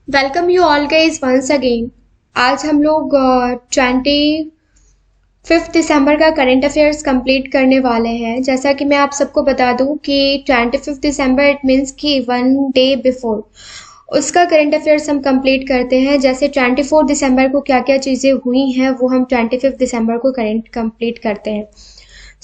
Welcome you all guys once again. आज हम लोग 25 दिसंबर का करंट अफेयर्स कंप्लीट करने वाले हैं। जैसा कि मैं आप सबको बता दूं कि 25 दिसंबर इट मीन्स कि 1 डे बिफोर उसका करंट अफेयर्स हम कंप्लीट करते हैं। जैसे 24 दिसंबर को क्या क्या चीज़ें हुई हैं वो हम 25 दिसंबर को करंट कंप्लीट करते हैं।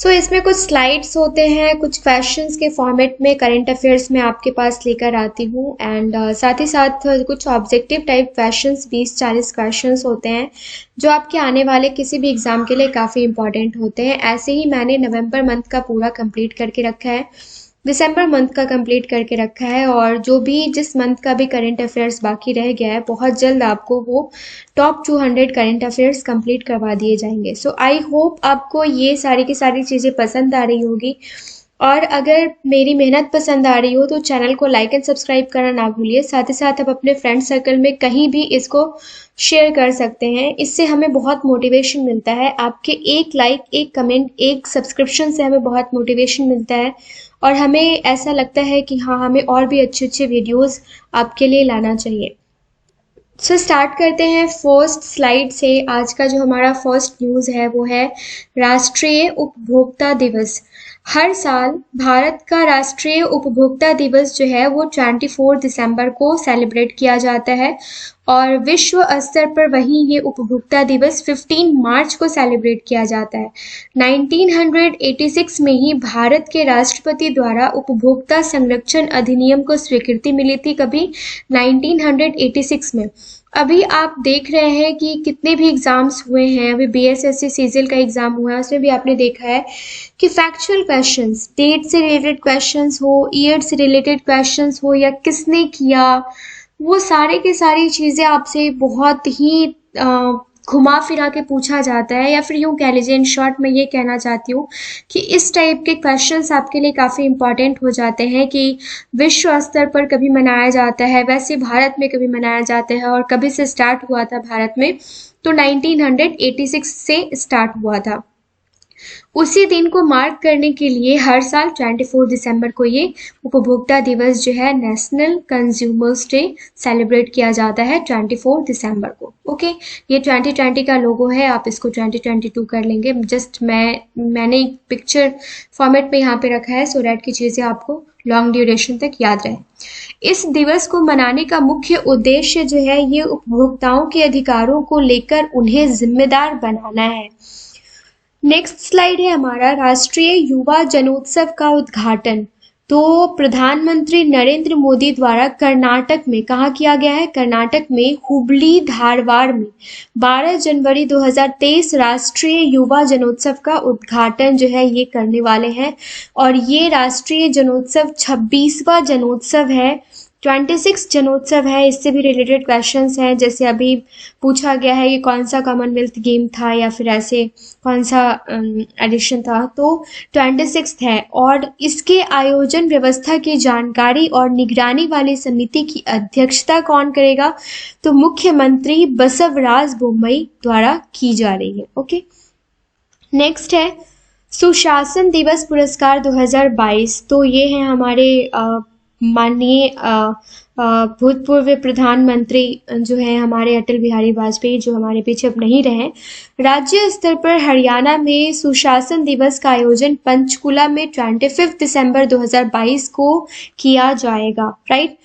इसमें कुछ स्लाइड्स होते हैं, कुछ क्वेश्चंस के फॉर्मेट में करंट अफेयर्स मैं आपके पास लेकर आती हूँ एंड साथ ही साथ कुछ ऑब्जेक्टिव टाइप क्वेश्चंस 20-40 क्वेश्चंस होते हैं जो आपके आने वाले किसी भी एग्जाम के लिए काफ़ी इंपॉर्टेंट होते हैं। ऐसे ही मैंने नवंबर मंथ का पूरा कंप्लीट करके रखा है, दिसंबर मंथ का कंप्लीट करके रखा है और जो भी जिस मंथ का भी करंट अफेयर्स बाकी रह गया है बहुत जल्द आपको वो टॉप 200 करंट अफेयर्स कंप्लीट करवा दिए जाएंगे। आई होप आपको ये सारी की सारी चीज़ें पसंद आ रही होगी और अगर मेरी मेहनत पसंद आ रही हो तो चैनल को लाइक एंड सब्सक्राइब करना ना भूलिए। साथ ही साथ आप अपने फ्रेंड सर्कल में कहीं भी इसको शेयर कर सकते हैं, इससे हमें बहुत मोटिवेशन मिलता है। आपके एक लाइक, एक कमेंट, एक सब्सक्रिप्शन से हमें बहुत मोटिवेशन मिलता है और हमें ऐसा लगता है कि हाँ, हमें और भी अच्छे अच्छे वीडियोस आपके लिए लाना चाहिए। स्टार्ट करते हैं फर्स्ट स्लाइड से। आज का जो हमारा फर्स्ट न्यूज़ है वो है राष्ट्रीय उपभोक्ता दिवस। हर साल भारत का राष्ट्रीय उपभोक्ता दिवस जो है वो 24 दिसंबर को सेलिब्रेट किया जाता है और विश्व स्तर पर वहीं ये उपभोक्ता दिवस 15 मार्च को सेलिब्रेट किया जाता है। 1986 में ही भारत के राष्ट्रपति द्वारा उपभोक्ता संरक्षण अधिनियम को स्वीकृति मिली थी। कभी 1986 में। अभी आप देख रहे हैं कि कितने भी एग्जाम्स हुए हैं, अभी बीएसएससी सीजीएल का एग्जाम हुआ है, उसमें भी आपने देखा है कि फैक्चुअल क्वेश्चंस, डेट से रिलेटेड क्वेश्चंस हो, ईयर से रिलेटेड क्वेश्चंस हो या किसने किया, वो सारे की सारी चीज़ें आपसे बहुत ही घुमा फिरा के पूछा जाता है। या फिर यूँ कह लीजिए, इन शॉर्ट मैं ये कहना चाहती हूँ कि इस टाइप के क्वेश्चंस आपके लिए काफ़ी इंपॉर्टेंट हो जाते हैं कि विश्व स्तर पर कभी मनाया जाता है, वैसे भारत में कभी मनाया जाता है और कभी से स्टार्ट हुआ था भारत में, तो 1986 से स्टार्ट हुआ था। उसी दिन को मार्क करने के लिए हर साल 24 दिसंबर को ये उपभोक्ता दिवस जो है नेशनल कंज्यूमर्स डे सेलिब्रेट किया जाता है 24 दिसंबर को। ओके, ये 2020 का लोगो है, आप इसको 2022 कर लेंगे। जस्ट मैंने एक पिक्चर फॉर्मेट में यहाँ पे रखा है सो दैट की चीज़ें आपको लॉन्ग ड्यूरेशन तक याद रहे। इस दिवस को मनाने का मुख्य उद्देश्य जो है ये उपभोक्ताओं के अधिकारों को लेकर उन्हें जिम्मेदार बनाना है। नेक्स्ट स्लाइड है हमारा राष्ट्रीय युवा जनोत्सव का उद्घाटन। तो प्रधानमंत्री नरेंद्र मोदी द्वारा कर्नाटक में, कहाँ किया गया है? कर्नाटक में हुबली धारवाड़ में 12 जनवरी 2023 राष्ट्रीय युवा जनोत्सव का उद्घाटन जो है ये करने वाले हैं और ये राष्ट्रीय जनोत्सव 26वां जनोत्सव है, 26 जनोत्सव है। इससे भी रिलेटेड क्वेश्चंस हैं, जैसे अभी पूछा गया है कि कौन सा कॉमनवेल्थ गेम था या फिर ऐसे कौन सा एडिशन था, तो 26 है। और इसके आयोजन व्यवस्था की जानकारी और निगरानी वाली समिति की अध्यक्षता कौन करेगा? तो मुख्यमंत्री बसवराज बोम्मई द्वारा की जा रही है। ओके, नेक्स्ट है सुशासन दिवस पुरस्कार 2022। तो ये है हमारे माननीय भूतपूर्व प्रधानमंत्री जो है हमारे अटल बिहारी वाजपेयी, जो हमारे पीछे अब नहीं रहे। राज्य स्तर पर हरियाणा में सुशासन दिवस का आयोजन पंचकुला में 25 दिसंबर 2022 को किया जाएगा। राइट,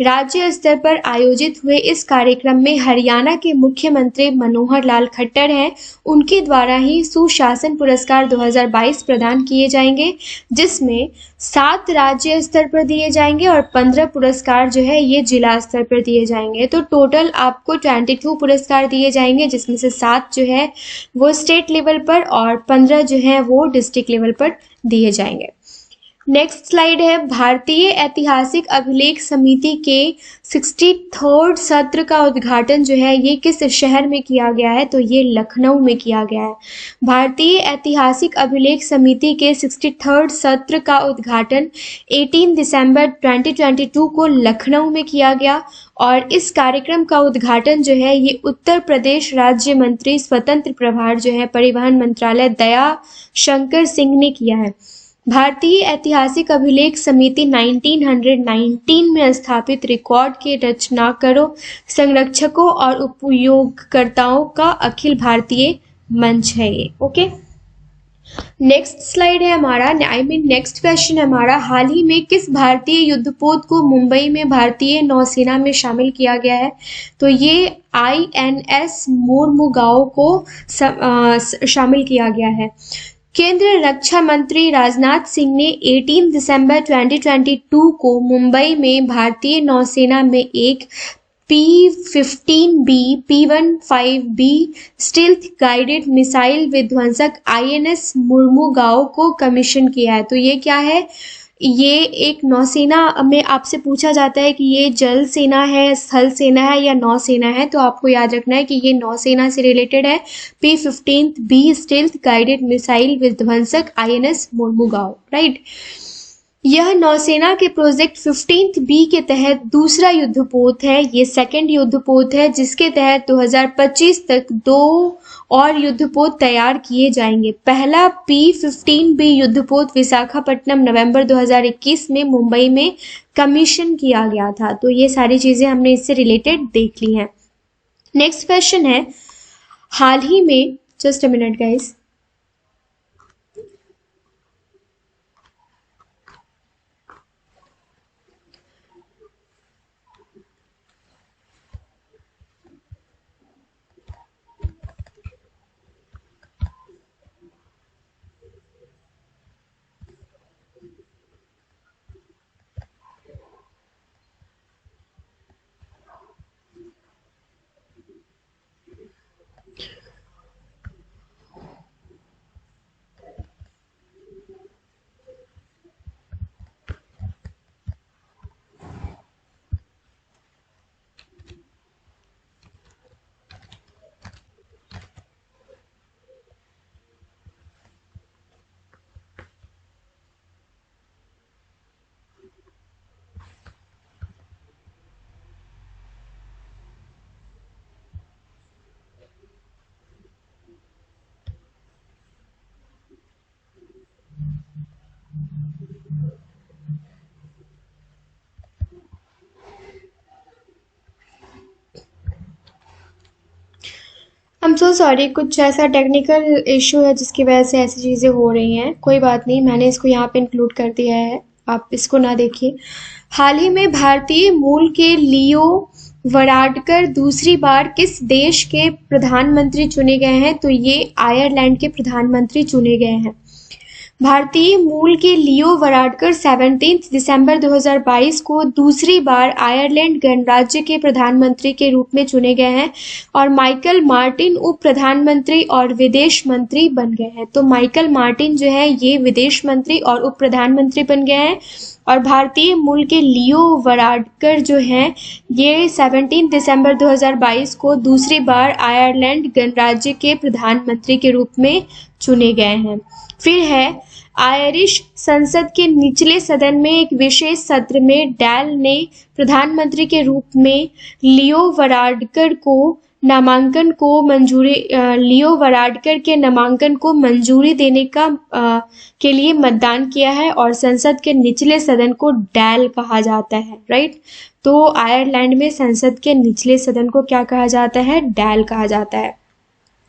राज्य स्तर पर आयोजित हुए इस कार्यक्रम में हरियाणा के मुख्यमंत्री मनोहर लाल खट्टर हैं, उनके द्वारा ही सुशासन पुरस्कार 2022 प्रदान किए जाएंगे, जिसमें 7 राज्य स्तर पर दिए जाएंगे और 15 पुरस्कार जो है ये जिला स्तर पर दिए जाएंगे। तो टोटल आपको 22 पुरस्कार दिए जाएंगे, जिसमें से 7 जो है वो स्टेट लेवल पर और 15 जो है वो डिस्ट्रिक्ट लेवल पर दिए जाएंगे। नेक्स्ट स्लाइड है भारतीय ऐतिहासिक अभिलेख समिति के 63rd सत्र का उद्घाटन जो है ये किस शहर में किया गया है? तो ये लखनऊ में किया गया है। भारतीय ऐतिहासिक अभिलेख समिति के 63rd सत्र का उद्घाटन 18 दिसंबर 2022 को लखनऊ में किया गया और इस कार्यक्रम का उद्घाटन जो है ये उत्तर प्रदेश राज्य मंत्री स्वतंत्र प्रभार जो है परिवहन मंत्रालय दया शंकर सिंह ने किया है। भारतीय ऐतिहासिक अभिलेख समिति 1919 में स्थापित रिकॉर्ड के रचनाकारों, संरक्षकों और उपयोगकर्ताओं का अखिल भारतीय मंच है ये। ओके, नेक्स्ट स्लाइड है हमारा, नेक्स्ट क्वेश्चन है हमारा, हाल ही में किस भारतीय युद्धपोत को मुंबई में भारतीय नौसेना में शामिल किया गया है? तो ये INS मोरमुगाओ को शामिल किया गया है। केंद्रीय रक्षा मंत्री राजनाथ सिंह ने 18 दिसंबर 2022 को मुंबई में भारतीय नौसेना में एक P-15B P-15B stealth guided missile विध्वंसक INS मोरमुगाओ को कमीशन किया है। तो ये क्या है? ये एक नौसेना में आपसे पूछा जाता है कि ये जल सेना है, स्थल सेना है या नौसेना है, तो आपको याद रखना है कि ये नौसेना से रिलेटेड है। P-15B स्टील्थ गाइडेड मिसाइल विध्वंसक INS मोरमुगाओ, राइट। यह नौसेना के प्रोजेक्ट 15B के तहत दूसरा युद्धपोत है। ये सेकंड युद्धपोत है जिसके तहत 2025 तक 2 और युद्धपोत तैयार किए जाएंगे। पहला P-15B युद्धपोत विशाखापट्टनम नवंबर 2021 में मुंबई में कमीशन किया गया था। तो ये सारी चीजें हमने इससे रिलेटेड देख ली हैं। नेक्स्ट क्वेश्चन है, हाल ही में, just a minute guys, I'm so sorry, कुछ ऐसा टेक्निकल इशू है जिसकी वजह से ऐसी चीज़ें हो रही हैं। कोई बात नहीं, मैंने इसको यहाँ पे इंक्लूड कर दिया है, आप इसको ना देखिए। हाल ही में भारतीय मूल के लियो वराडकर दूसरी बार किस देश के प्रधानमंत्री चुने गए हैं? तो ये आयरलैंड के प्रधानमंत्री चुने गए हैं। भारतीय मूल के लियो वराडकर 17 दिसंबर 2022 को दूसरी बार आयरलैंड गणराज्य के प्रधानमंत्री के रूप में चुने गए हैं और माइकल मार्टिन उप प्रधानमंत्री और विदेश मंत्री बन गए हैं। तो माइकल मार्टिन जो है ये विदेश मंत्री और उप प्रधानमंत्री बन गए हैं और भारतीय मूल के लियो वराडकर जो हैं ये 17 दिसंबर 2022 को दूसरी बार आयरलैंड गणराज्य के प्रधानमंत्री के रूप में चुने गए हैं। फिर है, आयरिश संसद के निचले सदन में एक विशेष सत्र में डैल ने प्रधानमंत्री के रूप में लियो वराडकर के नामांकन को मंजूरी देने के लिए मतदान किया है और संसद के निचले सदन को डैल कहा जाता है, राइट। तो आयरलैंड में संसद के निचले सदन को क्या कहा जाता है? डैल कहा जाता है।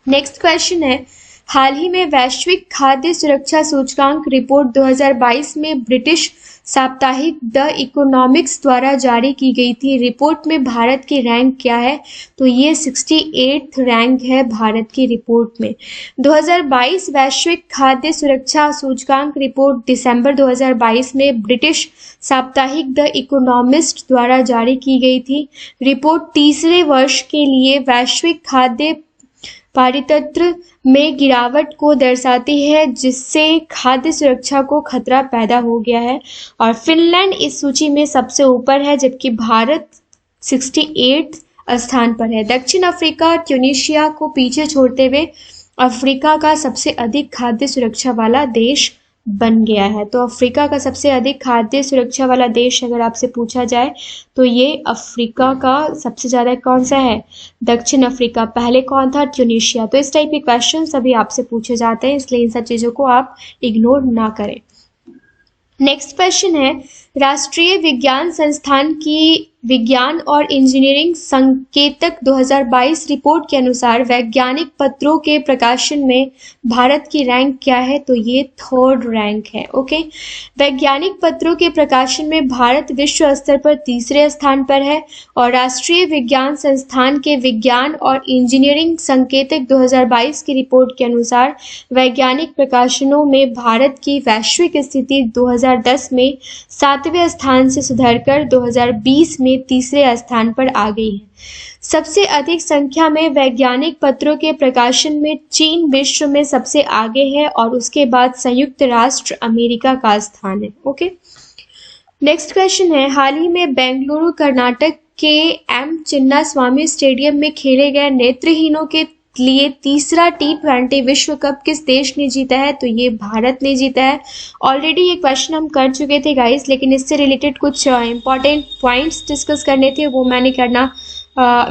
नेक्स्ट क्वेश्चन है, हाल ही में वैश्विक खाद्य सुरक्षा सूचकांक रिपोर्ट 2022 में ब्रिटिश साप्ताहिक द इकोनॉमिक्स द्वारा जारी की गई थी। रिपोर्ट में भारत की रैंक क्या है? तो ये 68th रैंक है भारत की रिपोर्ट में। 2022 वैश्विक खाद्य सुरक्षा सूचकांक रिपोर्ट दिसंबर 2022 में ब्रिटिश साप्ताहिक द इकोनॉमिस्ट द्वारा जारी की गई थी। रिपोर्ट तीसरे वर्ष के लिए वैश्विक खाद्य पारितंत्र में गिरावट को दर्शाती है जिससे खाद्य सुरक्षा को खतरा पैदा हो गया है और फिनलैंड इस सूची में सबसे ऊपर है जबकि भारत 68 स्थान पर है। दक्षिण अफ्रीका ट्यूनीशिया को पीछे छोड़ते हुए अफ्रीका का सबसे अधिक खाद्य सुरक्षा वाला देश बन गया है। तो अफ्रीका का सबसे अधिक खाद्य सुरक्षा वाला देश अगर आपसे पूछा जाए तो ये अफ्रीका का सबसे ज़्यादा कौन सा है? दक्षिण अफ्रीका। पहले कौन था? ट्यूनीशिया। तो इस टाइप के क्वेश्चन सभी आपसे पूछे जाते हैं, इसलिए इन सब चीज़ों को आप इग्नोर ना करें। नेक्स्ट क्वेश्चन है, राष्ट्रीय विज्ञान संस्थान की विज्ञान और इंजीनियरिंग संकेतक 2022 रिपोर्ट के अनुसार वैज्ञानिक पत्रों के प्रकाशन में भारत की रैंक क्या है? तो ये 3rd रैंक है। ओके, वैज्ञानिक पत्रों के प्रकाशन में भारत विश्व स्तर पर 3रे स्थान पर है और राष्ट्रीय विज्ञान संस्थान के विज्ञान और इंजीनियरिंग संकेतक 2022 की रिपोर्ट के अनुसार वैज्ञानिक प्रकाशनों में भारत की वैश्विक स्थिति 2010 में 7वें स्थान से सुधरकर 2020 में 3रे स्थान पर आ गई है। सबसे अधिक संख्या में वैज्ञानिक पत्रों के प्रकाशन में चीन विश्व में सबसे आगे है और उसके बाद संयुक्त राष्ट्र अमेरिका का स्थान है। ओके, नेक्स्ट क्वेश्चन है, हाल ही में बेंगलुरु कर्नाटक के एम चिन्नास्वामी स्टेडियम में खेले गए नेत्रहीनों के लिए 3रा T20 विश्व कप किस देश ने जीता है? तो ये भारत ने जीता है। ऑलरेडी ये क्वेश्चन हम कर चुके थे गाइस, लेकिन इससे रिलेटेड कुछ इंपॉर्टेंट पॉइंट्स डिस्कस करने थे, वो मैंने करना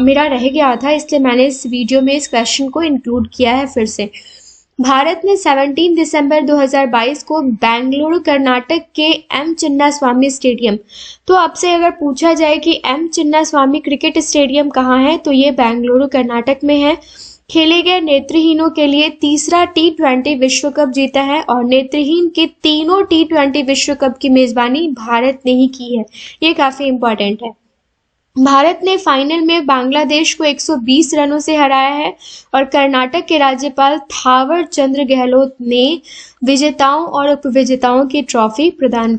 मेरा रह गया था, इसलिए मैंने इस वीडियो में इस क्वेश्चन को इंक्लूड किया है फिर से। भारत ने 17 दिसंबर 2022 को बेंगलुरु कर्नाटक के एम चिन्नास्वामी स्टेडियम, तो आपसे अगर पूछा जाए कि एम चिन्नास्वामी क्रिकेट स्टेडियम कहाँ है, तो ये बेंगलुरु कर्नाटक में है। खेले गए नेत्रहीनों के लिए 3रा T20 विश्व कप जीता है और नेत्रहीन के तीनों T20 विश्व कप की मेजबानी भारत ने ही की है। ये काफी इंपॉर्टेंट है। भारत ने फाइनल में बांग्लादेश को 120 रनों से हराया है और कर्नाटक के राज्यपाल थावर चंद्र गहलोत ने विजेताओं और उपविजेताओं की ट्रॉफी प्रदान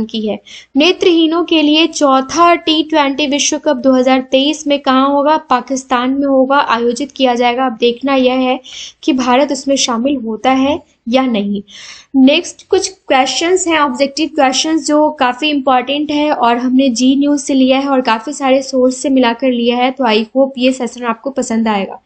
की है। नेत्रहीनों के लिए 4था T20 विश्व कप 2023 में कहाँ होगा? पाकिस्तान में होगा, आयोजित किया जाएगा। अब देखना यह है कि भारत उसमें शामिल होता है या नहीं। नेक्स्ट कुछ क्वेश्चंस हैं, ऑब्जेक्टिव क्वेश्चंस, जो काफ़ी इंपॉर्टेंट है और हमने जी न्यूज़ से लिया है और काफ़ी सारे सोर्स से मिलाकर लिया है, तो आई होप ये सेशन आपको पसंद आएगा।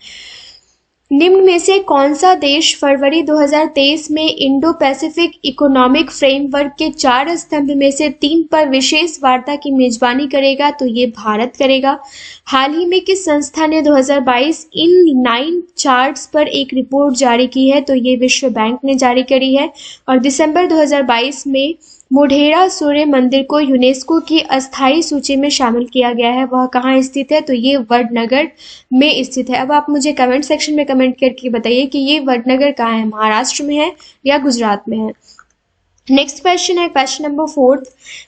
निम्न में से कौन सा देश फरवरी 2023 में इंडो पैसिफिक इकोनॉमिक फ्रेमवर्क के 4 स्तंभ में से 3 पर विशेष वार्ता की मेजबानी करेगा? तो ये भारत करेगा। हाल ही में किस संस्था ने 2022 इन 9 चार्ट्स पर एक रिपोर्ट जारी की है? तो ये विश्व बैंक ने जारी करी है। और दिसंबर 2022 में मोढेरा सूर्य मंदिर को यूनेस्को की अस्थायी सूची में शामिल किया गया है। वह कहाँ स्थित है? तो ये वडनगर में स्थित है। अब आप मुझे कमेंट सेक्शन में कमेंट करके बताइए कि ये वडनगर कहाँ है, महाराष्ट्र में है या गुजरात में है। नेक्स्ट क्वेश्चन है क्वेश्चन नंबर 4।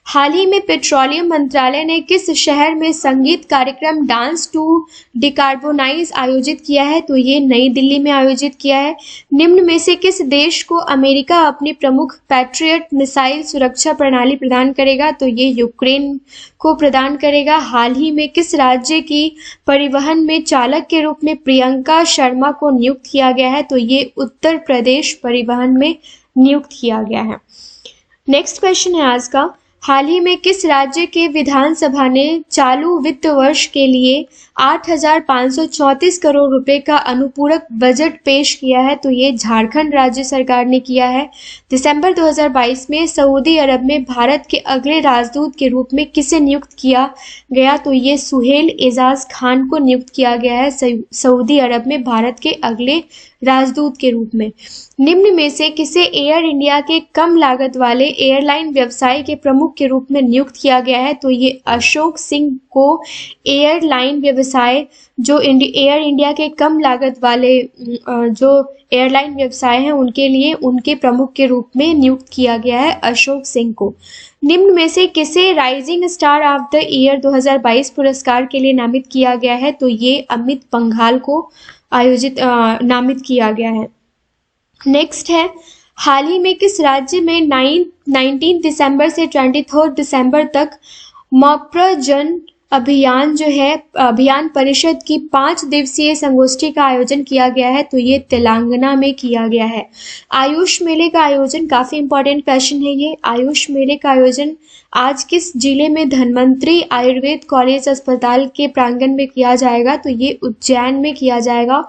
हाल ही में पेट्रोलियम मंत्रालय ने किस शहर में संगीत कार्यक्रम डांस टू डिकार्बोनाइज आयोजित किया है? तो ये नई दिल्ली में आयोजित किया है। निम्न में से किस देश को अमेरिका अपनी प्रमुख पैट्रियट मिसाइल सुरक्षा प्रणाली प्रदान करेगा? तो ये यूक्रेन को प्रदान करेगा। हाल ही में किस राज्य की परिवहन में चालक के रूप में प्रियंका शर्मा को नियुक्त किया गया है? तो ये उत्तर प्रदेश परिवहन में नियुक्त किया गया है। नेक्स्ट क्वेश्चन है आज का, हाल ही में किस राज्य के विधानसभा ने चालू वित्त वर्ष के लिए 8,534 करोड़ रुपए का अनुपूरक बजट पेश किया है? तो ये झारखंड राज्य सरकार ने किया है। दिसंबर 2022 में सऊदी अरब में भारत के अगले राजदूत के रूप में किसे नियुक्त किया गया? तो ये सुहेल एजाज खान को नियुक्त किया गया है सऊदी अरब में भारत के अगले राजदूत के रूप में। निम्न में से किसे एयर इंडिया के कम लागत वाले एयरलाइन व्यवसाय के प्रमुख के रूप में नियुक्त किया गया है? तो ये अशोक सिंह को एयरलाइन व्यवसाय जो एयर इंडिया के कम लागत वाले जो एयरलाइन व्यवसाय हैं उनके लिए उनके प्रमुख के रूप में नियुक्त किया गया है अशोक सिंह को। निम्न में से किसे rising star of the year 2022 पुरस्कार के लिए नामित किया गया है? तो ये अमित पंघाल को नामित किया गया है। नेक्स्ट है, हाल ही में किस राज्य में 19 दिसंबर से 23 दिसंबर तक मप्र जन अभियान परिषद की 5 दिवसीय संगोष्ठी का आयोजन किया गया है? तो ये तेलंगाना में किया गया है। आयुष मेले का आयोजन, काफी इंपॉर्टेंट क्वेश्चन है ये, आयुष मेले का आयोजन आज किस जिले में धन्वंतरी आयुर्वेद कॉलेज अस्पताल के प्रांगण में किया जाएगा? तो ये उज्जैन में किया जाएगा।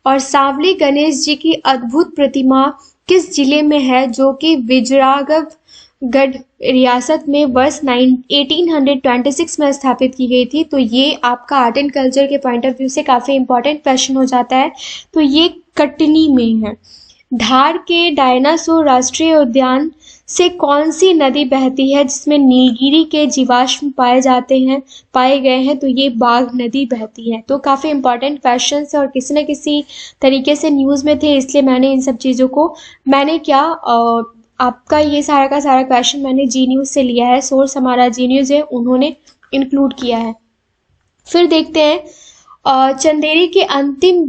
और सांवली गणेश जी की अद्भुत प्रतिमा किस जिले में है, जो कि विजयगढ़ रियासत में वर्ष 1826 में स्थापित की गई थी? तो ये आपका आर्ट एंड कल्चर के पॉइंट ऑफ व्यू से काफ़ी इंपॉर्टेंट क्वेश्चन हो जाता है। तो ये कटनी में है। धार के डायनासोर राष्ट्रीय उद्यान से कौन सी नदी बहती है जिसमें नीलगिरी के जीवाश्म पाए गए हैं? तो ये बाघ नदी बहती है। तो काफी इंपॉर्टेंट क्वेश्चन है और किसी न किसी तरीके से न्यूज में थे, इसलिए मैंने इन सब चीजों को आपका ये सारा का सारा क्वेश्चन मैंने जी न्यूज से लिया है। सोर्स हमारा जी न्यूज है, उन्होंने इंक्लूड किया है। फिर देखते हैं चंदेरी के अंतिम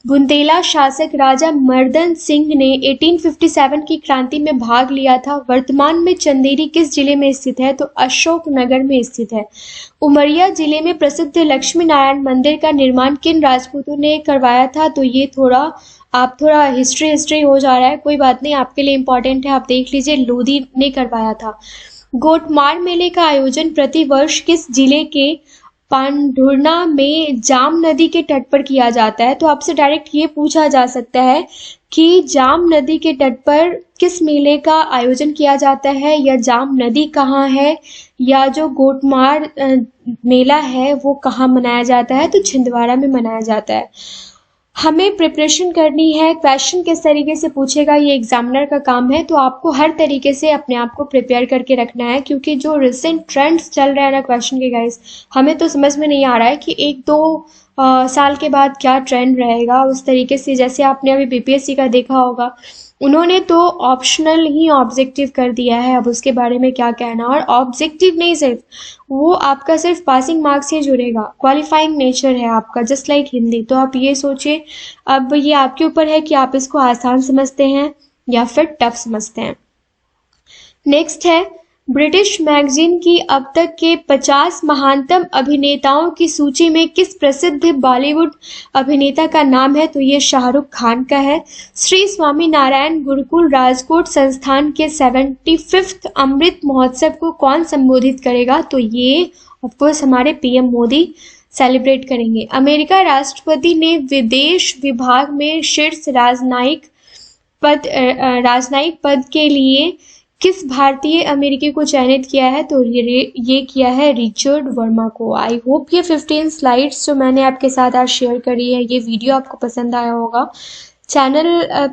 बुंदेला शासक राजा मर्दन सिंह ने 1857 की क्रांति में भाग लिया था। वर्तमान में चंदेरी किस जिले में स्थित है? तो अशोकनगर में स्थित है। उमरिया जिले में प्रसिद्ध लक्ष्मी नारायण मंदिर का निर्माण किन राजपूतों ने करवाया था? तो ये थोड़ा हिस्ट्री हो जा रहा है, कोई बात नहीं, आपके लिए इंपॉर्टेंट है, आप देख लीजिए। लोधी ने करवाया था। गोटमार मेले का आयोजन प्रतिवर्ष किस जिले के पांढुर्णा में जाम नदी के तट पर किया जाता है? तो आपसे डायरेक्ट ये पूछा जा सकता है कि जाम नदी के तट पर किस मेले का आयोजन किया जाता है, या जाम नदी कहाँ है, या जो गोटमार मेला है वो कहाँ मनाया जाता है? तो छिंदवाड़ा में मनाया जाता है। हमें प्रिपरेशन करनी है, क्वेश्चन किस तरीके से पूछेगा ये एग्जामिनर का काम है, तो आपको हर तरीके से अपने आप को प्रिपेयर करके रखना है, क्योंकि जो रिसेंट ट्रेंड्स चल रहे हैं ना क्वेश्चन के गाइस, हमें तो समझ में नहीं आ रहा है कि 1-2 साल के बाद क्या ट्रेंड रहेगा। उस तरीके से जैसे आपने अभी बीपीएससी का देखा होगा, उन्होंने तो ऑप्शनल ही ऑब्जेक्टिव कर दिया है। अब उसके बारे में क्या कहना, और ऑब्जेक्टिव नहीं, सिर्फ वो आपका सिर्फ पासिंग मार्क्स ही जुड़ेगा, क्वालिफाइंग नेचर है आपका, जस्ट लाइक हिंदी। तो आप ये सोचिए, अब ये आपके ऊपर है कि आप इसको आसान समझते हैं या फिर टफ समझते हैं। नेक्स्ट है, ब्रिटिश मैगजीन की अब तक के 50 महानतम अभिनेताओं की सूची में किस प्रसिद्ध बॉलीवुड अभिनेता का नाम है? तो ये शाहरुख खान का है। श्री स्वामी नारायण गुरुकुल राजकोट संस्थान के 75th अमृत महोत्सव को कौन संबोधित करेगा? तो ये ऑफकोर्स हमारे पीएम मोदी सेलिब्रेट करेंगे। अमेरिका राष्ट्रपति ने विदेश विभाग में शीर्ष राजनयिक पद के लिए किस भारतीय अमेरिकी को चयनित किया है? तो ये किया है रिचर्ड वर्मा को। आई होप ये 15 स्लाइड्स जो मैंने आपके साथ आज शेयर करी है, ये वीडियो आपको पसंद आया होगा। चैनल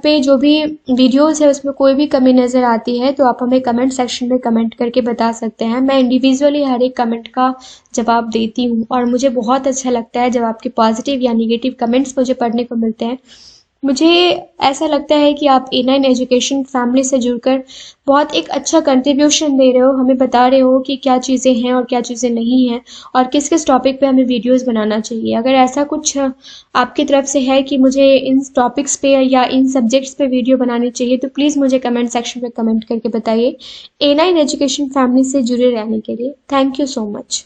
पे जो भी वीडियोस है उसमें कोई भी कमी नज़र आती है तो आप हमें कमेंट सेक्शन में कमेंट करके बता सकते हैं। मैं इंडिविजुअली हर एक कमेंट का जवाब देती हूँ और मुझे बहुत अच्छा लगता है जब आपके पॉजिटिव या निगेटिव कमेंट्स मुझे पढ़ने को मिलते हैं। मुझे ऐसा लगता है कि आप A9 एजुकेशन फैमिली से जुड़कर बहुत एक अच्छा कंट्रीब्यूशन दे रहे हो, हमें बता रहे हो कि क्या चीज़ें हैं और क्या चीज़ें नहीं हैं और किस किस टॉपिक पे हमें वीडियोस बनाना चाहिए। अगर ऐसा कुछ आपकी तरफ से है कि मुझे इन टॉपिक्स पे या इन सब्जेक्ट्स पे वीडियो बनानी चाहिए तो प्लीज़ मुझे कमेंट सेक्शन में कमेंट करके बताइए। A9 एजुकेशन फैमिली से जुड़े रहने के लिए थैंक यू सो मच।